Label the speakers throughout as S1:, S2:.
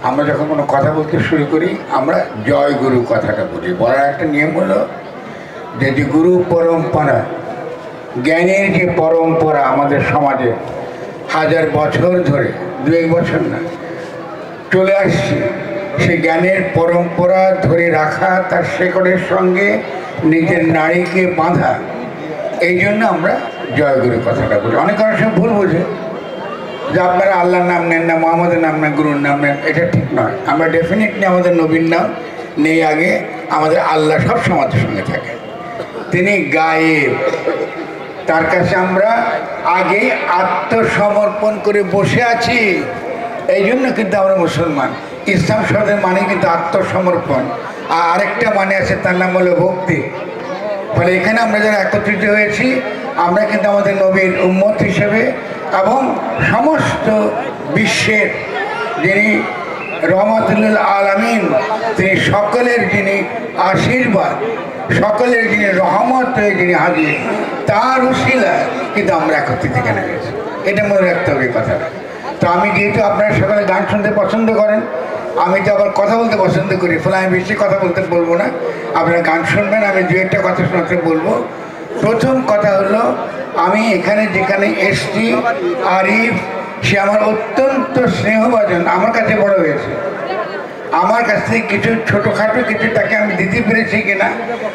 S1: আমরা যখন কোনো কথা বলতে শুরু করি আমরা জয় গুরু কথাটা বুঝি। বলার একটা নিয়ম হলো যে গুরু পরম্পরা, জ্ঞানের যে পরম্পরা আমাদের সমাজে হাজার বছর ধরে, দু এক বছর না, চলে আসছে, সেই জ্ঞানের পরম্পরা ধরে রাখা, তার শেকড়ের সঙ্গে নিজের নাড়িকে বাঁধা, এই জন্য আমরা জয়গুরু কথাটা বলি। অনেক সময় ভুল বোঝে যে আপনারা আল্লাহর নাম নেন না, মোহাম্মদের নাম নেন, গুরুর নাম নেন, এটা ঠিক নয়। আমরা ডেফিনেটলি আমাদের নবীর নাম নেই আগে, আমাদের আল্লাহ সব সমাজের সঙ্গে থাকে, তিনি গায়েব, তার কাছে আমরা আগে আত্মসমর্পণ করে বসে আছি। এই জন্য কিন্তু আমরা মুসলমান। ইসলাম শব্দের মানে কিন্তু আত্মসমর্পণ, আর আরেকটা মানে আছে, তার নাম হলো ভক্তি। ফলে এখানে আমরা যারা একত্রিত হয়েছি, আমরা কিন্তু আমাদের নবীর উম্মত হিসেবে এবং সমস্ত বিশ্বের যিনি রহমতুল আলামিন, তিনি সকলের যিনি আশীর্বাদ, সকলের যিনি রহমত হয়ে যিনি হাজির, তার উসিলায় কিন্তু আমরা একত্রিত এখানে হয়েছি। এটা মনে রাখতে হবে কথাটা। তো আমি যেহেতু আপনারা সকলে গান শুনতে পছন্দ করেন, আমি তো আবার কথা বলতে পছন্দ করি, ফলে আমি বেশি কথা বলবো না, আপনারা গান শুনবেন, আমি দু একটা কথা শোনাতে বলবো। প্রথম কথা হলো, আমি এখানে যেখানে এসছি, আরিফ সে আমার অত্যন্ত স্নেহভাজন, আমার কাছে বড় হয়েছে, আমার কাছ থেকে কিছু ছোটোখাটো কিছু তাকে আমি দিতে পেরেছি কিনা,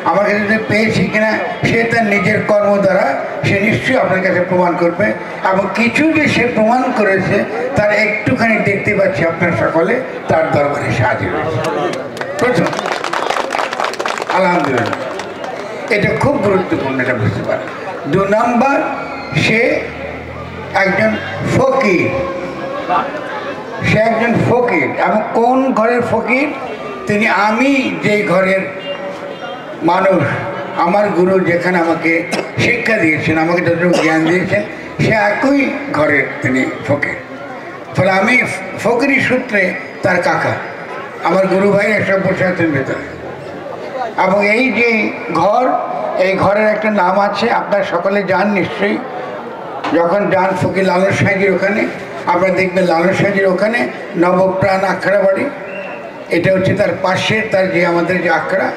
S1: আমার কাছে যদি পেয়েছি কিনা, সে তার নিজের কর্ম দ্বারা সে নিশ্চয়ই আপনার কাছে প্রমাণ করবে, এবং কিছু যে সে প্রমাণ করেছে তার একটুখানি দেখতে পাচ্ছি আপনার সকলে তার দরবারে হাজির হয়েছে। প্রথম, আলহামদুলিল্লাহ, এটা খুব গুরুত্বপূর্ণ, এটা বুঝতে পারে। দু নম্বর, সে একজন ফকির, সে একজন ফকির, এবং কোন ঘরের ফকির? তিনি আমি যেই ঘরের মানুষ, আমার গুরু যেখানে আমাকে শিক্ষা দিয়েছেন, আমাকে যতটুকু জ্ঞান দিয়েছেন, সে একই ঘরের তিনি ফকির। ফলে আমি ফকিরি সূত্রে তার কাকা, আমার গুরু ভাই সব বসে আছেন ভেতরে। এবং এই যে ঘর, এই ঘরের একটা নাম আছে, আপনারা সকলে যান নিশ্চয়ই, যখন যান ফকির লালন সাহেজির ওখানে, আপনারা দেখবেন লালন সাহেজির ওখানে নবপ্রাণ আখড়া বাড়ি, এটা হচ্ছে তার পাশে তার যে আমাদের যে আখড়া।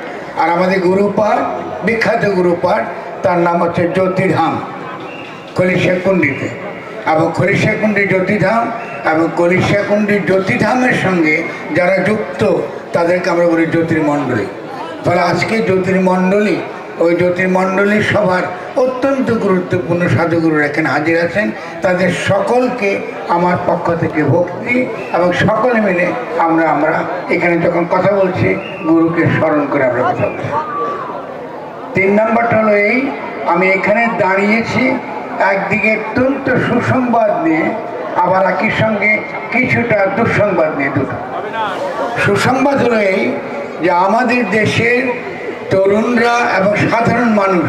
S1: আর আমাদের গুরুপাঠ, বিখ্যাত গুরুপাঠ, তার নাম হচ্ছে জ্যোতিধাম, কলিশাকুণ্ডিতে। এবং কলিশাকুণ্ডী জ্যোতিধাম এবং কলিশাকুণ্ডী জ্যোতিধামের সঙ্গে যারা যুক্ত তাদেরকে আমরা বলি জ্যোতির্মণ্ডলী। ফলে আজকে জ্যোতির্মণ্ডলী, ওই জ্যোতির্মণ্ডলীর সভার অত্যন্ত গুরুত্বপূর্ণ সাধুগুরুরা এখানে হাজির আছেন, তাদের সকলকে আমার পক্ষ থেকে ভক্তি, এবং সকলে মিলে আমরা এখানে যখন কথা বলছি গুরুকে স্মরণ করে আমরা কথা বলছি। 3 নম্বরটা হলো এই, আমি এখানে দাঁড়িয়েছি একদিকে অত্যন্ত সুসংবাদ নিয়ে, আবার একই সঙ্গে কিছুটা দুঃসংবাদ নিয়ে। দুটো সুসংবাদ হলো এই যে আমাদের দেশের তরুণরা এবং সাধারণ মানুষ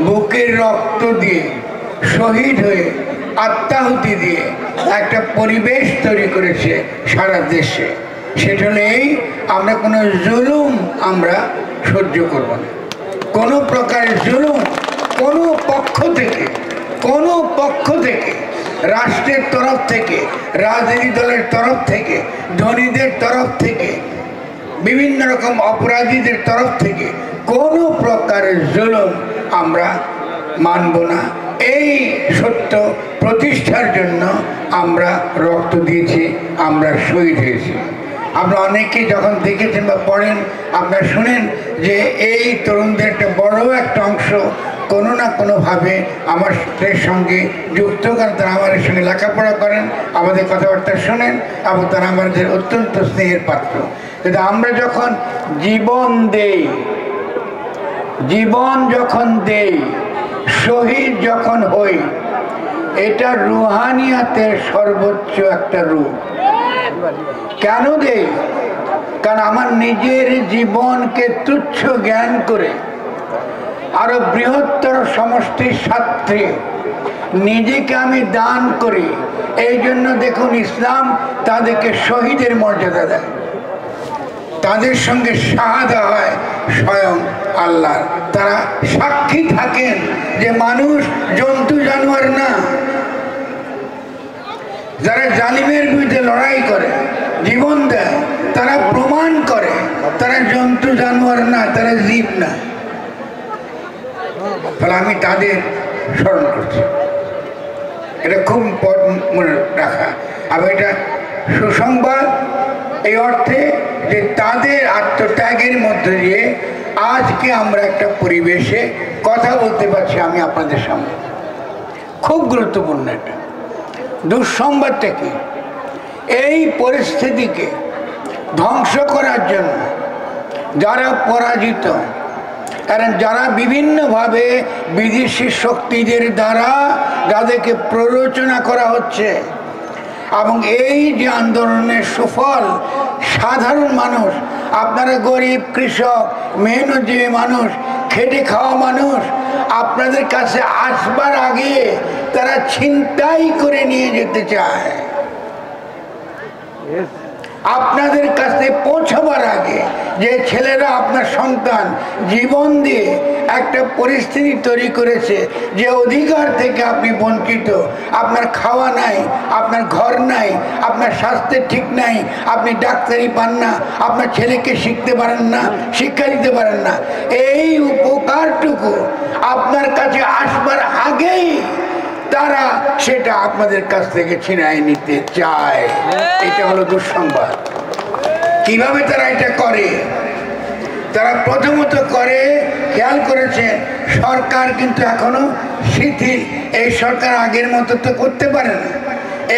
S1: বুকের রক্ত দিয়ে, শহীদ হয়ে, আত্মাহুতি দিয়ে একটা পরিবেশ তৈরি করেছে সারা দেশে। সেটা হলো এই, আমরা কোনো জুলুম আমরা সহ্য করব না। কোনো প্রকারের জুলুম কোনো পক্ষ থেকে, রাষ্ট্রের তরফ থেকে, রাজনীতি দলের তরফ থেকে, ধনীদের তরফ থেকে, বিভিন্ন রকম অপরাধীদের তরফ থেকে কোনো প্রকারের জুলুম আমরা মানব না। এই সত্য প্রতিষ্ঠার জন্য আমরা রক্ত দিয়েছি, আমরা শহীদ হয়েছি। আমরা অনেকে যখন দেখেছেন বা পড়েন, আপনারা শুনেন যে এই তরুণদের একটা বড় একটা অংশ কোনো না কোনোভাবে আমাদের সঙ্গে যুক্ত, কারণ তারা আমাদের সঙ্গে লেখাপড়া করেন, আমাদের কথাবার্তা শোনেন, এবং তারা আমাদের অত্যন্ত স্নেহের পাত্র। কিন্তু আমরা যখন জীবন যখন দেই, শহীদ যখন হই, এটা রুহানিয়াতের সর্বোচ্চ একটা রূপ। কেন দেই? কারণ আমার নিজের জীবনকে তুচ্ছ জ্ঞান করে আরো বৃহত্তর সমষ্টির স্বার্থে নিজেকে আমি দান করি। এই জন্য দেখুন, ইসলাম তাদেরকে শহীদের মর্যাদা দেয়, তাদের সঙ্গে শাহাদা হয় স্বয়ং আল্লাহ। তারা সাক্ষী থাকেন যে মানুষ জন্তু জানোয়ার না। যারা জালিমের বিরুদ্ধে লড়াই করে, জীবন দেয়, তারা প্রমাণ করে তারা জন্তু জানোয়ার না, তারা জীব না। তাহলে আমি তাদের স্মরণ করছি, এটা খুব মনে রাখা। আবার এটা সুসংবাদ এই অর্থে যে তাদের আত্মত্যাগের মধ্যে দিয়ে আজকে আমরা একটা পরিবেশে কথা বলতে পারছি আমি আপনাদের সামনে। খুব গুরুত্বপূর্ণ এটা। দুঃসংবাদটা কি? এই পরিস্থিতিকে ধ্বংস করার জন্য যারা পরাজিত, কারণ যারা বিভিন্নভাবে বিদেশি শক্তিদের দ্বারা যাদেরকে প্ররোচনা করা হচ্ছে, এবং এই যে আন্দোলনের সুফল সাধারণ মানুষ, আপনারা গরিব কৃষক মেহনতজীবী মানুষ, খেটে খাওয়া মানুষ, আপনাদের কাছে আসবার আগে তারা ছিনতাই করে নিয়ে যেতে চায়। আপনাদের কাছে পৌঁছাবার আগে যে ছেলেরা আপনার সন্তান জীবন দিয়ে একটা পরিস্থিতি তৈরি করেছে, যে অধিকার থেকে আপনি বঞ্চিত, আপনার খাওয়া নাই, আপনার ঘর নাই, আপনার স্বাস্থ্যের ঠিক নাই, আপনি ডাক্তারি পান না, আপনার ছেলেকে শিখতে পারেন না, শিক্ষা দিতে পারেন না, এই উপকারটুকু আপনার কাছে আসবার আগেই তারা সেটা আপনাদের কাছ থেকে ছিনাই নিতে চায়। এটা হলো দুঃসংবাদ। কিভাবে তারা এটা করে? তারা প্রথমত করে, খেয়াল করেছেন, সরকার কিন্তু এখনো শিথিল। এই সরকার আগের মতো তো করতে পারে না।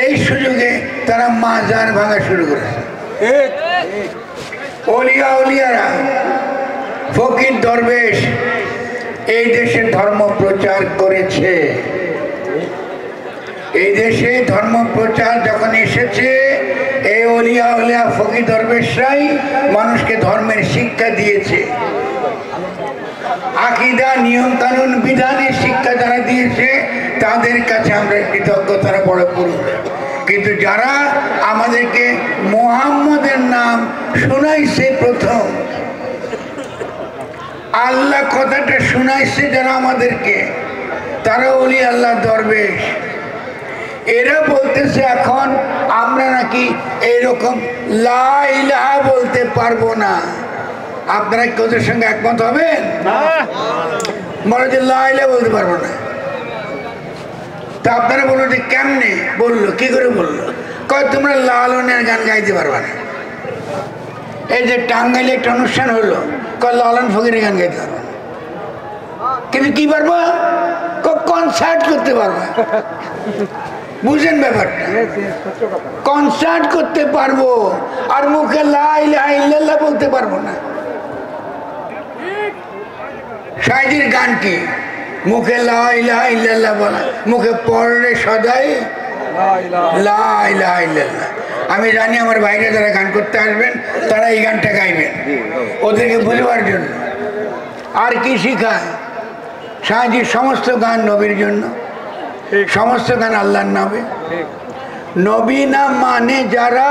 S1: এই সুযোগে তারা মাজার ভাঙা শুরু করেছে। ওলিয়ারা, ফকির দরবেশ এই দেশে ধর্ম প্রচার করেছে। এই দেশে ধর্ম প্রচার যখন এসেছে, এই ওলিয়া ফকির দরবেশরাই মানুষকে ধর্মের শিক্ষা দিয়েছে। আকীদা, নিয়ম কানুন, বিধানের শিক্ষা যারা দিয়েছে তাদের কাছে আমরা কৃতজ্ঞ, তারা বড় পুরুষ। কিন্তু যারা আমাদেরকে মুহাম্মদের নাম শোনাইছে, প্রথম আল্লাহ কথাটা শোনাইছে যারা আমাদেরকে, তারা ওলি আল্লাহ দরবেশ। এরা বলতেছে এখন আমরা নাকি এইরকম লা ইলাহা বলতে পারবো না। আপনারা কি ওদের সঙ্গে একমত হবেন? বলে যে লা ইলাহা বলতে পারবো না। তা আপনারা বলুন যে কেমনে বললো, কি করে বললো? কয় তোমরা লালনের গান গাইতে পারবা না। এই যে টাঙ্গাইলে একটা অনুষ্ঠান হলো, কয় লালন ফকিরের গান গাইতে পারবা না। কিন্তু কি পারবা? কনসার্ট করতে পারবা। বুঝেন ব্যাপারটা? কনসার্ট করতে পারবো, আর মুখে লা ইলাহা ইল্লাল্লাহ বলতে পারবো না। সাইদির গান কি? মুখে লা ইলাহা ইল্লাল্লাহ বলা, মুখে পড়লে সদাই লা ইলাহা ইল্লাল্লাহ। আমি জানি আমার বাইরে যারা গান করতে আসবেন তারা এই গানটা গাইবেন ওদেরকে বুঝবার জন্য। আর কি শিখায়? সাইদির সমস্ত গান নবীর জন্য, সমস্ত গান আল্লাহর নামে। নবী না মানে যারা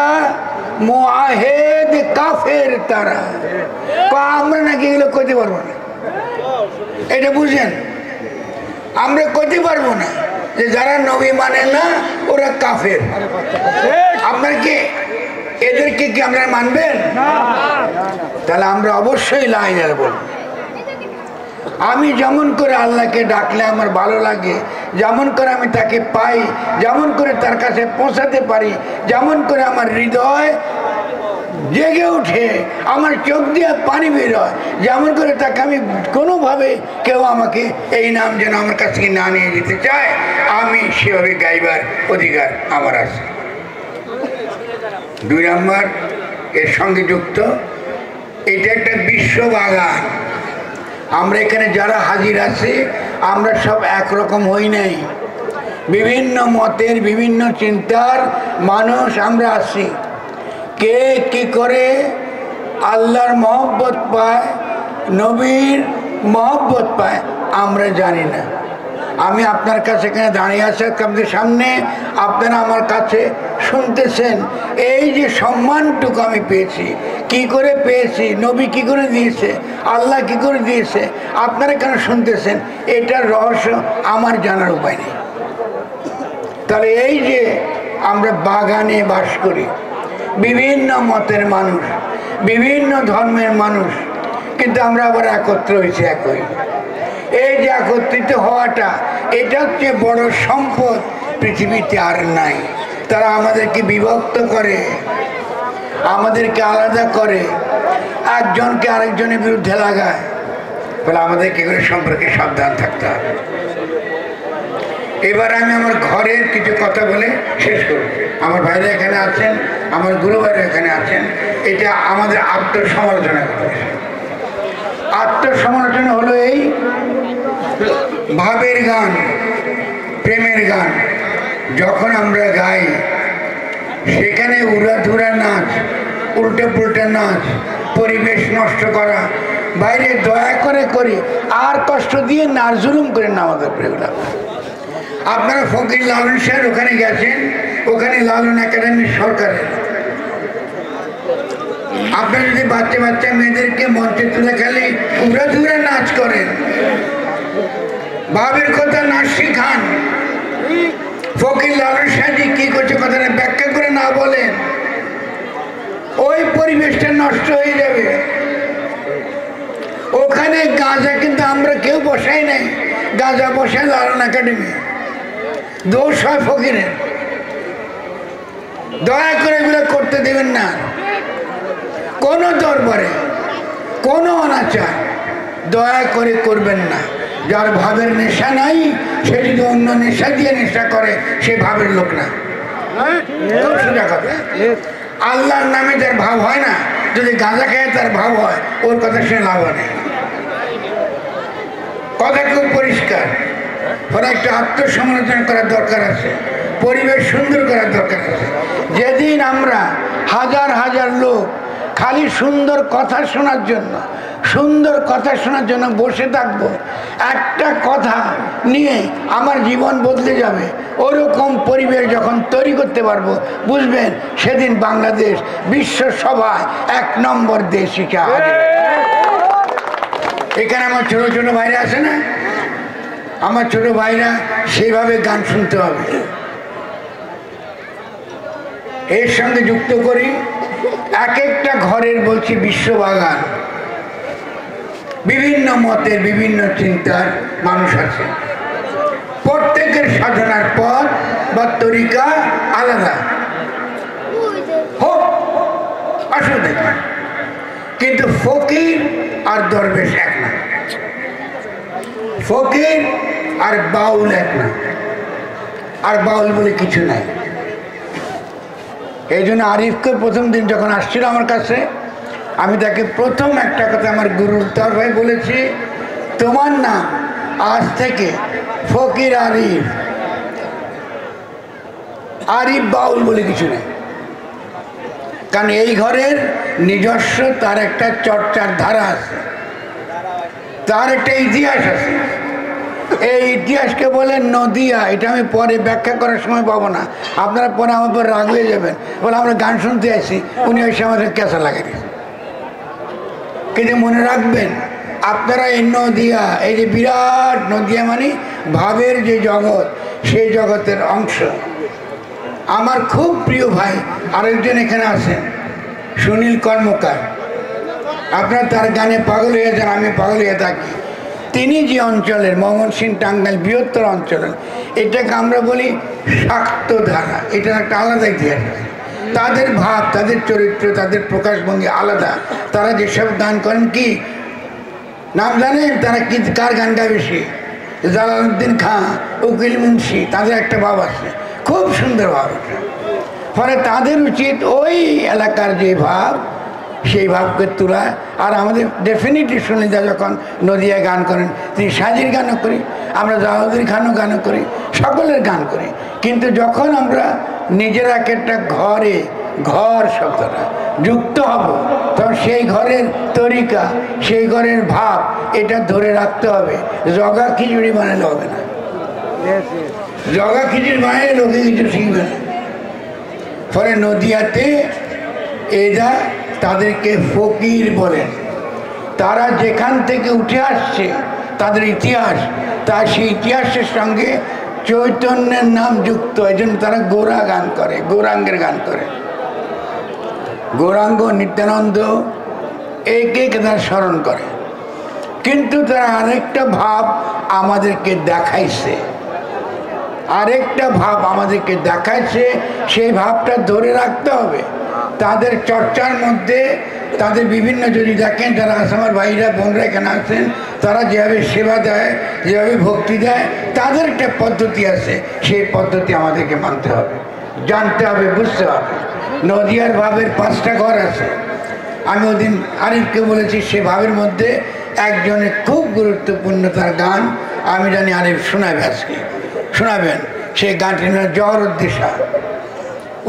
S1: মুআহিদ কাফের তারা। আমরা নাকি এগুলো করতে পারবো না, এটা বুঝেন? আমরা করতে পারবো না যে যারা নবী মানে না ওরা কাফের। আপনার কি এদেরকে কি আমরা মানবেন? তাহলে আমরা অবশ্যই লা ইলাহা বলবো। আমি যেমন করে আল্লাহকে ডাকলে আমার ভালো লাগে, যেমন করে আমি তাকে পাই, যেমন করে তার কাছে পৌঁছাতে পারি, যেমন করে আমার হৃদয় জেগে উঠে, আমার চোখ দিয়ে পানি বের হয়, যেমন করে তাকে আমি কোনোভাবে কেউ আমাকে এই নাম যেন আমার কাছ থেকে না নিয়ে যেতে চায়, আমি সেভাবে গাইবার অধিকার আমার আছে। 2 নম্বর এর সঙ্গে যুক্ত, এটা একটা বিশ্ব বাগান। আমরা এখানে যারা হাজির আছি আমরা সব একরকম হই নাই, বিভিন্ন মতের বিভিন্ন চিন্তার মানুষ আমরা আছি। কে কি করে আল্লাহর মহব্বত পায়, নবীর মহব্বত পায় আমরা জানি না। আমি আপনার কাছে এখানে দাঁড়িয়ে আছি আপনাদের সামনে, আপনারা আমার কাছে শুনতেছেন। এই যে সম্মানটুকু আমি পেয়েছি, কি করে পেয়েছি, নবী কি করে দিয়েছে, আল্লাহ কি করে দিয়েছে, আপনারা কেন শুনতেছেন, এটার রহস্য আমার জানার উপায় নেই। তাহলে এই যে আমরা বাগানে বাস করি, বিভিন্ন মতের মানুষ, বিভিন্ন ধর্মের মানুষ, কিন্তু আমরা আবার একত্র হয়েছি একই। এই যে একত্রিত হওয়াটা, এটা হচ্ছে বড় সম্পদ, পৃথিবীতে আর নাই। তারা আমাদেরকে বিভক্ত করে, আমাদেরকে আলাদা করে, একজনকে আরেকজনের বিরুদ্ধে লাগায়। বলে আমাদেরকে এগুলো সম্পর্কে সাবধান থাকতে হবে। এবার আমি আমার ঘরের কিছু কথা বলে শেষ করব। আমার ভাইরা এখানে আছেন, আমার গুরু ভাইরা এখানে আছেন। এটা আমাদের আত্মসমালোচনা করে। আত্মসমালোচনা হলো এই ভাবের গান, প্রেমের গান যখন আমরা গাই, সেখানে উড়াধুরা নাচ, উল্টে পুল্টে নাচ, পরিবেশ নষ্ট করা, বাইরে দয়া করে করি, আর কষ্ট দিয়ে না, আর জুলুম করে না আমাদের প্রেমটা। আপনারা ফকির লালন সাহেব ওখানে গেছেন, ওখানে লালন একাডেমি সরকারের। আপনারা যদি বাচ্চা বাচ্চা মেয়েদেরকে মঞ্চে তুলে খেলে উড়াধুরা নাচ করেন, ভাবের কথা নাচ শিখান, ফকির লালন সাহেব কি করছে কথাটা ব্যাখ্যা করে না বলেন, ওই পরিবেশটা নষ্ট হয়ে যাবে। ওখানে গাঁজা কিন্তু আমরা কেউ বসাই নাই, গাঁজা বসায় লালন একাডেমি। দোষ হয় ফকিরের। দয়া করে এগুলো করতে দেবেন না। কোনো দরবারে কোনো অনাচার দয়া করে করবেন না। যার ভাবের নেশা নাই, সে যদি অন্য নেশা দিয়ে নেশা করে, সে ভাবের লোক না। সোজা কথা। আল্লাহর নামে যার ভাব হয় না, যদি গাঁজা খায় তার ভাব হয়, ওর কথা শুনে লাভ নেই। কথা খুব পরিষ্কার। ওরা একটা আত্মসমালোচনা করার দরকার আছে, পরিবেশ সুন্দর করার দরকার আছে। যেদিন আমরা হাজার হাজার লোক খালি সুন্দর কথা শোনার জন্য, সুন্দর কথা শোনার জন্য বসে থাকবো, একটা কথা নিয়ে আমার জীবন বদলে যাবে, ওরকম পরিবেশ যখন তৈরি করতে পারবো, বুঝবেন সেদিন বাংলাদেশ বিশ্ব সভায় 1 নম্বর দেশ হিসেবে। এখানে আমার ছোট ছোট ভাইরা আছে না, আমার ছোট ভাইরা সেইভাবে গান শুনতে হবে। এর সঙ্গে যুক্ত করি এক একটা ঘরের বলছি বিশ্ববাগান, বিভিন্ন মতের বিভিন্ন চিন্তার মানুষ আছে, প্রত্যেকের সাধনার পথ বা তরিকা আলাদা হোক, অসুবিধা নেই, কিন্তু ফকির আর দরবেশ এক না, ফকির আর বাউল এক না, আর বাউল বলে কিছু নাই। এই জন্য আরিফকে প্রথম দিন যখন আসছিল আমার কাছে, আমি তাকে প্রথম একটা কথা আমার গুরুর তরফে বলেছি, তোমার নাম আজ থেকে ফকির আরিফ, আরিফ বাউল বলে কিছু নেই। কারণ এই ঘরের নিজস্ব তার একটা চর্চার ধারা আছে, তার একটা ইতিহাস আছে। এই ইতিহাসকে বলে নদিয়া। এটা আমি পরে ব্যাখ্যা করার সময় পাবো না, আপনারা পরে আমার পর রাগ হয়ে যাবেন, বলে আমরা গান শুনতে আসি, উনি এসে আমাদের ক্যাসা লাগাই। কিন্তু মনে রাখবেন, আপনারা এই নদিয়া, এই যে বিরাট নদিয়া মানে ভাবের যে জগৎ, সেই জগতের অংশ। আমার খুব প্রিয় ভাই আরেকজন এখানে আছেন, সুনীল কর্মকার। আপনারা তার গানে পাগল হয়ে যান, আমি পাগল হয়ে থাকি। তিনি যে অঞ্চলের, ময়মনসিংহ টাঙ্গাইল বৃহত্তর অঞ্চলের, এটাকে আমরা বলি শাক্ত ধারা। এটার একটা আলাদা ইতিহাস আছে। তাদের ভাব, তাদের চরিত্র, তাদের প্রকাশভঙ্গি আলাদা। তারা যেসব গান করেন, কি নাম জানেন তারা? কি কার গান গায় বেশি? জালালউদ্দিন খাঁ, উকিল মুন্সি, তাদের একটা ভাব আছে, খুব সুন্দর ভাব। ফলে তাদের উচিত ওই এলাকার যে ভাব, সেই ভাবকে তোলা। আর আমাদের ডেফিনেটলি সুনীলদা যখন নদিয়ায় গান করেন, তিনি সাজির গানও করি, আমরা জালালউদ্দিন খানও গানও করি, সকলের গান করি। কিন্তু যখন আমরা নিজেরা এক একটা ঘরে, ঘর শব্দটা যুক্ত হব, তখন সেই ঘরের তরিকা, সেই ঘরের ভাব, এটা ধরে রাখতে হবে। জগা খিচুড়ি বানালে হবে না, জগা খিচুড়ি বানালে লোকে কিছু শিখবে না। ফলে নদিয়াতে এরা তাদেরকে ফকির বলেন। তারা যেখান থেকে উঠে আসছে, তাদের ইতিহাস, তা সেই ইতিহাসের সঙ্গে চৈতন্যের নাম যুক্ত। এই জন্য তারা গোরা গান করে, গৌরাঙ্গের গান করে। গৌরাঙ্গ, নিত্যানন্দ, একে তারা স্মরণ করে, কিন্তু তারা আরেকটা ভাব আমাদেরকে দেখাইছে, আরেকটা ভাব আমাদেরকে দেখাইছে। সেই ভাবটা ধরে রাখতে হবে। তাদের চর্চার মধ্যে তাদের বিভিন্ন, যদি দেখেন যারা আমার ভাইরা বোনরা এখানে আছেন, তারা যেভাবে সেবা দেয়, যেভাবে ভক্তি দেয়, তাদের একটা পদ্ধতি আছে। সেই পদ্ধতি আমাদেরকে মানতে হবে, জানতে হবে, বুঝতে হবে। নদিয়ার ভাবের 5টা ঘর আছে। আমি ওদিন আরিফকে বলেছি, সে ভাবের মধ্যে একজনের খুব গুরুত্বপূর্ণ তার গান, আমি জানি আরিফ শোনাবে, আজকে শোনাবেন। সেই গানটি জহরুদ্দিশা,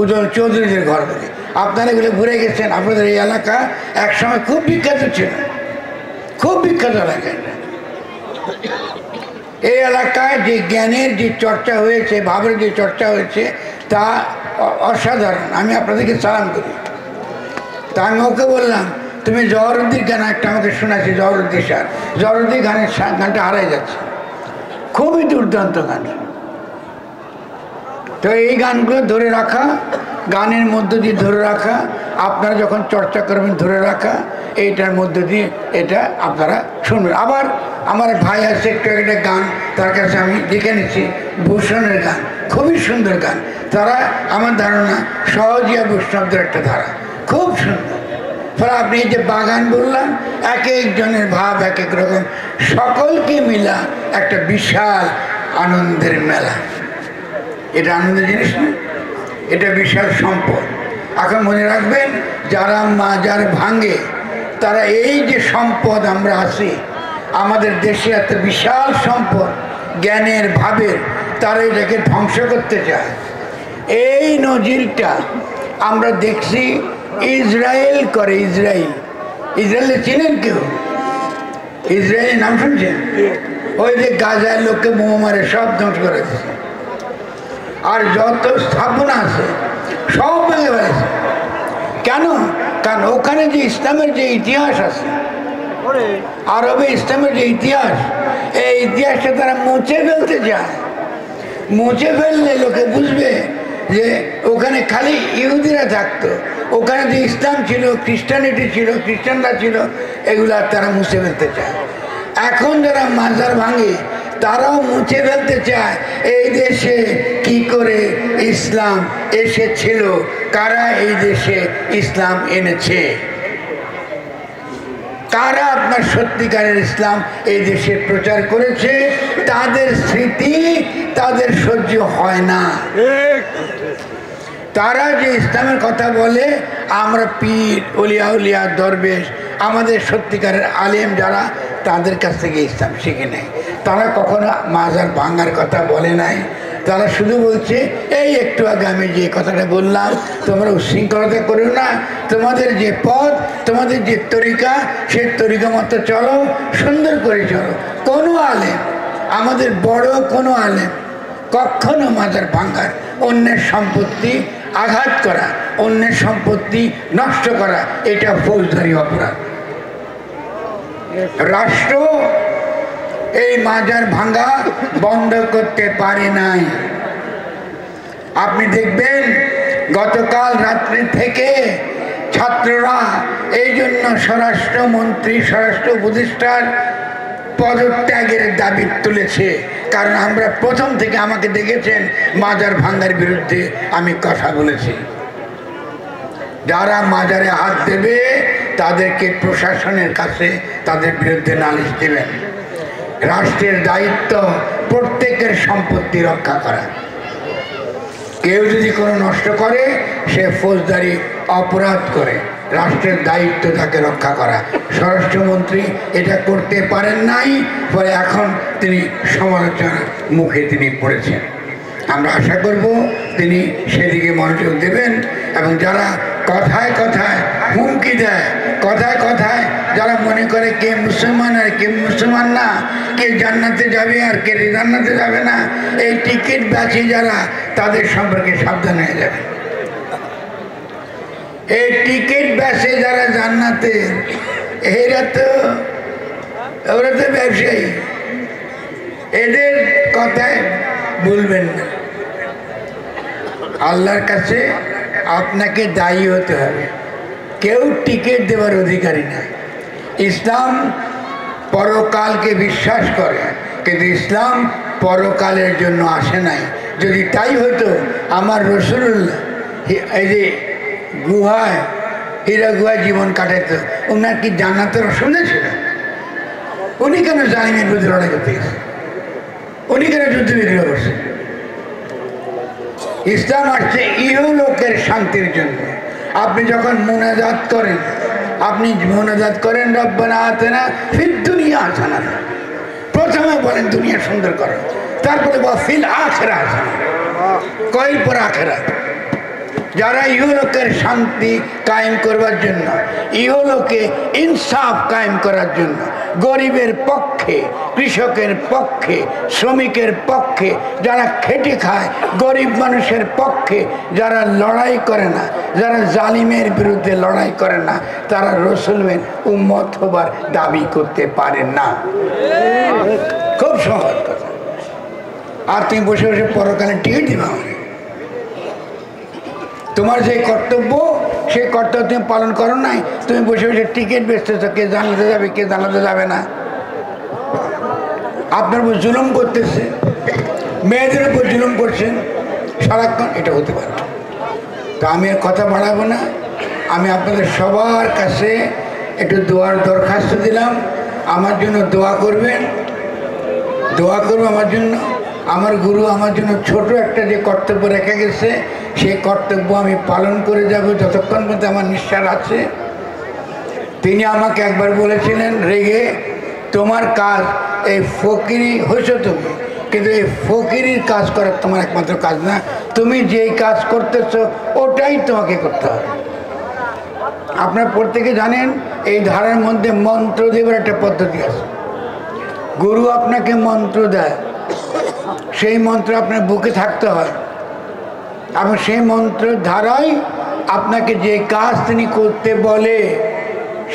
S1: উজ্জ্বল চৌধুরীদের ঘর বলে। আপনারা এগুলো ঘুরে গেছেন। আপনাদের এই এলাকা একসময় খুব বিখ্যাত ছিল, খুব বিখ্যাত এলাকা। এই এলাকায় যে জ্ঞানের যে চর্চা হয়েছে, ভাবের যে চর্চা হয়েছে, তা অসাধারণ। আমি আপনাদেরকে সালাম করি। তা আমি ওকে বললাম, তুমি জহরুদ্দির গান একটা আমাকে শোনাচ্ছি, জহরুদ্দিশার। জহরুদ্দির গানটা হারাই যাচ্ছে, খুবই দুর্দান্ত গান। তো এই গানগুলো ধরে রাখা, গানের মধ্য দিয়ে ধরে রাখা, আপনারা যখন চর্চা করবেন ধরে রাখা, এইটার মধ্য দিয়ে এটা আপনারা শুনবেন। আবার আমার ভাই আছে একটু একটা গান, তার কাছে আমি দেখে নিচ্ছি, ভূষণের গান, খুবই সুন্দর গান। তারা আমার ধারণা সহজিয়া বৈষ্ণবদের একটা ধারা, খুব সুন্দর। ফলে আপনি এই যে বাগান বললাম, এক একজনের ভাব এক এক রকম, সকলকে মিলা একটা বিশাল আনন্দের মেলা। এটা আনন্দের জিনিস না, এটা বিশাল সম্পদ। এখন মনে রাখবেন, যারা মাজার ভাঙে, তারা এই যে সম্পদ আমরা আছি, আমাদের দেশে এত বিশাল সম্পদ জ্ঞানের, ভাবের, তারা এটাকে ধ্বংস করতে চায়। এই নজিরটা আমরা দেখছি ইসরায়েল করে। ইসরায়েলে চিনেন কেউ? ইসরায়েলের নাম শুনছেন? ওই যে গাজার লোককে বোমা মারে সব ধ্বংস করে দিচ্ছে, আর যত স্থাপনা আছে সব ভেঙে ফেলেছে। কেন? কারণ ওখানে যে ইসলামের যে ইতিহাস আছে, আরবে ইসলামের যে ইতিহাস, এই ইতিহাসটা তারা মুছে ফেলতে চায়। মুছে ফেললে লোকে বুঝবে যে ওখানে খালি ইহুদিরা থাকতো, ওখানে যে ইসলাম ছিল, খ্রিস্টানিটি ছিল, খ্রিস্টানরা ছিল, এগুলা তারা মুছে ফেলতে চায়। এখন যারা মাজার ভাঙে, তারাও মুছে ফেলতে চায় এই দেশে কি করে ইসলাম এসেছিল, কারা এই দেশে ইসলাম এনেছে, কারা আপনার সত্যিকারের ইসলাম এই দেশে প্রচার করেছে, তাদের স্মৃতি তাদের সহ্য হয় না। তারা যে ইসলামের কথা বলে, আমরা পীর, অলিয়া উলিয়া, দরবেশ, আমাদের সত্যিকারের আলেম যারা, তাদের কাছ থেকে ইসলাম শিখে নেয়। তারা কখনো মাজার ভাঙার কথা বলে নাই। তারা শুধু বলছে, এই একটু আগে আমি যে কথাটা বললাম, তোমরা উশৃঙ্খলতা করো না, তোমাদের যে পথ, তোমাদের যে তরিকা, সেই তরিকা মতো চলো, সুন্দর করে চলো। কোনো আলেম, আমাদের বড় কোনো আলেম কখনো মাজার ভাঙার, অন্যের সম্পত্তি আঘাত করা, অন্যের সম্পত্তি নষ্ট করা, এটা ফৌজদারি অপরাধ। রাষ্ট্র এই মাজার ভাঙা বন্ধ করতে পারে নাই। আপনি দেখবেন গতকাল রাত্রি থেকে ছাত্ররা এই জন্য স্বরাষ্ট্রমন্ত্রী, স্বরাষ্ট্র উপদেষ্টার পদত্যাগের দাবি তুলেছে। কারণ আমরা প্রথম থেকে, আমাকে দেখেছেন, মাজার ভাঙার বিরুদ্ধে আমি কথা বলেছি। যারা মাজারে হাত দেবে তাদেরকে প্রশাসনের কাছে তাদের বিরুদ্ধে নালিশ দেবেন। রাষ্ট্রের দায়িত্ব প্রত্যেকের সম্পত্তি রক্ষা করা। কেউ যদি কোনো নষ্ট করে, সে ফৌজদারি অপরাধ করে। রাষ্ট্রের দায়িত্ব তাকে রক্ষা করা। স্বরাষ্ট্রমন্ত্রী এটা করতে পারেন নাই, ফলে এখন তিনি সমালোচনার মুখে তিনি পড়েছেন। আমরা আশা করব তিনি সেদিকে মনোযোগ দেবেন, এবং যারা কথায় কথায় হুমকি দেয়, কথায় কথায় যারা মনে করে কে মুসলমান আর কে মুসলমান না, কে জান্নাতে যাবে আর কে জান্নাতে যাবে না, এই টিকিট বেচে যারা, তাদের সম্পর্কে সাবধান হয়ে যাবে। এই টিকিট বেচে যারা জান্নাতে, ওরা তো ব্যবসায়ী, এদের কথায় বলবেন না। আল্লাহর কাছে আপনাকে দায়ী হতে হবে। কেউ টিকিট দেওয়ার অধিকারী না। ইসলাম পরকালকে বিশ্বাস করে, কিন্তু ইসলাম পরকালের জন্য আসে নাই। যদি তাই হতো আমার রাসূলুল্লাহ এই যে গুহায় হীরা গুহায় জীবন কাটাইতো, ওনার কি জান্নাতের অসুবিধা ছিল? উনি কেন জালিমের বিরুদ্ধে লড়াই করতে গেছে? উনি কেন যুদ্ধ বিগ্রহ করছে? ইসলাম আসছে ইহলোকের শান্তির জন্য। আপনি যখন মুনাজাত করেন, রব্বানা আতিনা ফিদ দুনিয়া হাসানা, প্রথমে বলেন দুনিয়া সুন্দর করো, তারপরে ফিল আখিরাহ হাসানা, কয়ের পর আখিরাত। যারা ইহলোকের শান্তি কায়েম করবার জন্য, ইহলোকে ইনসাফ কায়েম করার জন্য, গরিবের পক্ষে, কৃষকের পক্ষে, শ্রমিকের পক্ষে, যারা খেটে খায়, গরিব মানুষের পক্ষে যারা লড়াই করে না, যারা জালিমের বিরুদ্ধে লড়াই করে না, তারা রাসূলের উম্মত হবার দাবি করতে পারেন না। খুব সহজ কথা। আর তুমি বসে বসে পরকালে টিকিট দিবা? তোমার যে কর্তব্য, সেই কর্তব্য তুমি পালন করো নাই, তুমি বসে বসে টিকিট বেচতেছো, কে জানাতে যাবে কে জানাতে যাবে না। আপনার উপর জুলুম করতেছে, মেয়েদের উপর জুলুম করছেন সারাক্ষণ, এটা হতে পারে। তো আমি আর কথা বাড়াবো না। আমি আপনাদের সবার কাছে একটু দোয়ার দরখাস্ত দিলাম, আমার জন্য দোয়া করবেন, দোয়া করবো আমার জন্য। আমার গুরু আমার জন্য ছোট একটা যে কর্তব্য রেখে গেছে, সেই কর্তব্য আমি পালন করে যাব যতক্ষণ পর্যন্ত আমার নিঃশ্বাস আছে। তিনি আমাকে একবার বলেছিলেন রেগে, তোমার কাজ এই ফকিরি হয়েছো তুমি, কিন্তু এই ফকিরির কাজ করার তোমার একমাত্র কাজ না, তুমি যেই কাজ করতেছো ওটাই তোমাকে করতে হবে। আপনার প্রত্যেকে জানেন এই ধারার মধ্যে মন্ত্র দেবার একটা পদ্ধতি আছে। গুরু আপনাকে মন্ত্র দেয়, সেই মন্ত্র আপনার বুকে থাকতে হয়, এবং সেই মন্ত্রের ধারায় আপনাকে যে কাজ তিনি করতে বলে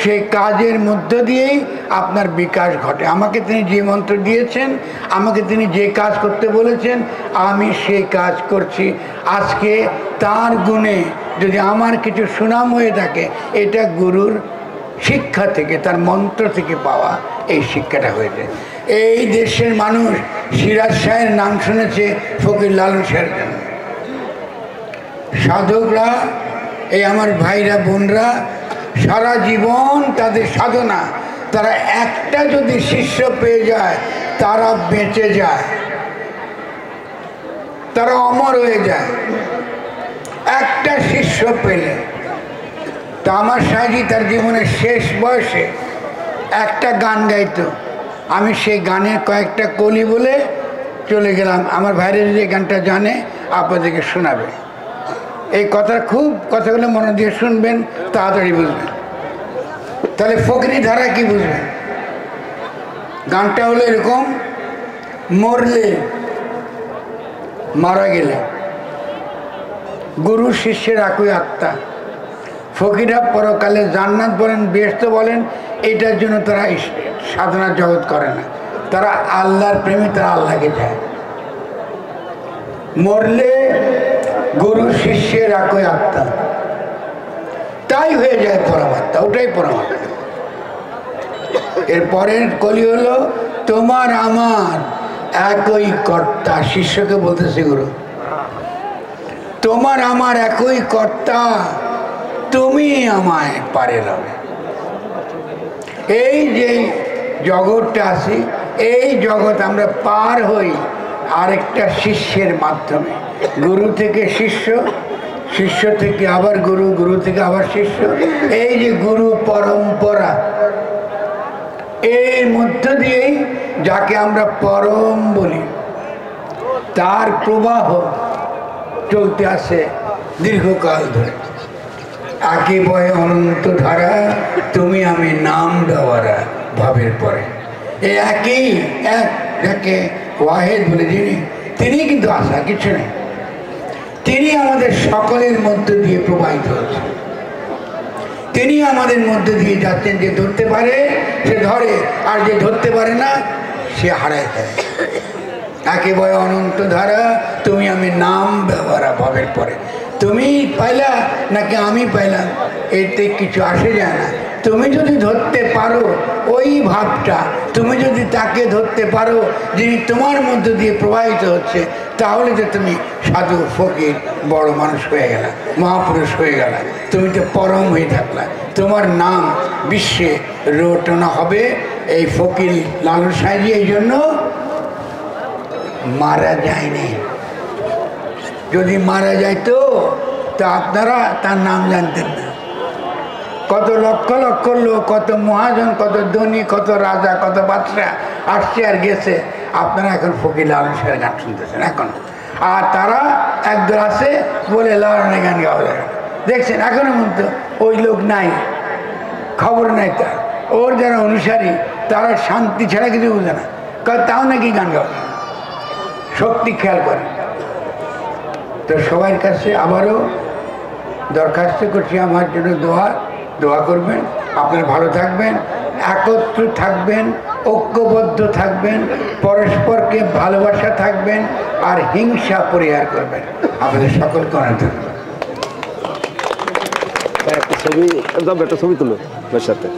S1: সেই কাজের মধ্য দিয়েই আপনার বিকাশ ঘটে। আমাকে তিনি যে মন্ত্র দিয়েছেন, আমাকে তিনি যে কাজ করতে বলেছেন, আমি সেই কাজ করছি। আজকে তার গুণে যদি আমার কিছু সুনাম হয়ে থাকে, এটা গুরুর শিক্ষা থেকে, তার মন্ত্র থেকে পাওয়া এই শিক্ষাটা হয়েছে। এই দেশের মানুষ সিরাজ শাহের নাম শুনেছে ফকির লালন শাহের জন্য। সাধকরা, এই আমার ভাইরা বোনরা, সারা জীবন তাদের সাধনা, তারা একটা যদি শিষ্য পেয়ে যায় তারা বেঁচে যায়, তারা অমর হয়ে যায় একটা শিষ্য পেলে। তা আমার শাহজি তার জীবনের শেষ বয়সে একটা গান গাইতো, আমি সেই গানের কয়েকটা কলি বলে চলে গেলাম। আমার ভাইরা যে গানটা জানে আপনাদেরকে শোনাবে। এই কথাগুলো মনে দিয়ে শুনবেন, তাড়াতাড়ি বুঝবেন, তাহলে ফকরি ধারা কি বুঝবেন। গানটা হলো এরকম: মরলে, মারা গেলে, গুরু শিষ্যের একই আত্মা। ফকিরা পরকালে জান্নাত বলেন, বেহেশত বলেন, এটার জন্য তারা সাধনা জগৎ করে না, তারা আল্লাহর প্রেমে, তারা আল্লাহকে যায়। মরলে গুরু শিষ্যের একই আত্মা, তাই হয়ে যায় পরমাত্মা, ওটাই পরমাত্মা। এরপরের কলি হলো তোমার আমার একই কর্তা। শিষ্যকে বলতেছে গুরু, তোমার আমার একই কর্তা, তুমি আমায় পারে রবে। এই যে জগৎটা আছে, এই জগৎ আমরা পার হই আরেকটা শিষ্যের মাধ্যমে। গুরু থেকে শিষ্য, শিষ্য থেকে আবার গুরু, গুরু থেকে আবার শিষ্য। এই যে গুরু পরম্পরা, এর মধ্য দিয়েই যাকে আমরা পরম বলি, তার প্রবাহ চলতে আসে দীর্ঘকাল ধরে। আগে বয়ে অনন্ত ধারা, তুমি আমি নাম দেওয়ারা ভাবের পরে। এই একই এক, যাকে ওয়াহেদ বলে যিনি, তিনি কিন্তু আসা কিছু নেই, তিনি আমাদের সকলের মধ্য দিয়ে প্রবাহিত হচ্ছেন। তিনি আমাদের মধ্যে দিয়ে যাচ্ছেন। যে ধরতে পারে সে ধরে, আর যে ধরতে পারে না সে হারায় ফেলে। একেবারে অনন্ত ধারা, তুমি আমি নাম ব্যবহার ভাবের পরে। তুমি পাইলা নাকি আমি পাইলাম, এতে কিছু আসে যায় না। তুমি যদি ধরতে পারো ওই ভাবটা, তুমি যদি তাকে ধরতে পারো যিনি তোমার মধ্য দিয়ে প্রবাহিত হচ্ছে, তাহলে যে তুমি সাধু ফকির বড় মানুষ হয়ে গেল, মহাপুরুষ হয়ে গেল, তুমি তো পরম হয়ে থাকলা। তোমার নাম বিশ্বে রটনা হবে। এই ফকির লালন সাহেবজি এই জন্য মারা যায়নি। যদি মারা যাইতো তা আপনারা তার নাম জানতেন না। কত লক্ষ লক্ষ লোক, কত মহাজন, কত ধনী, কত রাজা, কত বাদশাহ আসছে আর গেছে, আপনারা এখন ফকির লালন সাহেবের গান শুনতেছেন এখন। আর তারা একদল আছে বলে লালনের গান গাওয়া যায়, দেখছেন এখনো মতো ওই লোক নাই, খবর নাই তার। ওর যারা অনুসারী তারা শান্তি ছাড়া কিছু বুঝে না, কারণ তাও নাকি গান গাওয়া শক্তি খেয়াল করে। তো সবার কাছে আবারও দরখাস্ত করছি আমার জন্য দোয়া করবেন। আপনারা ভালো থাকবেন, একত্র থাকবেন, ঐক্যবদ্ধ থাকবেন, পরস্পরকে ভালোবাসা থাকবেন, আর হিংসা পরিহার করবেন। আপনাদের সকলকে অনেক ধন্যবাদ।
S2: একটা ছবি তুলো সাথে।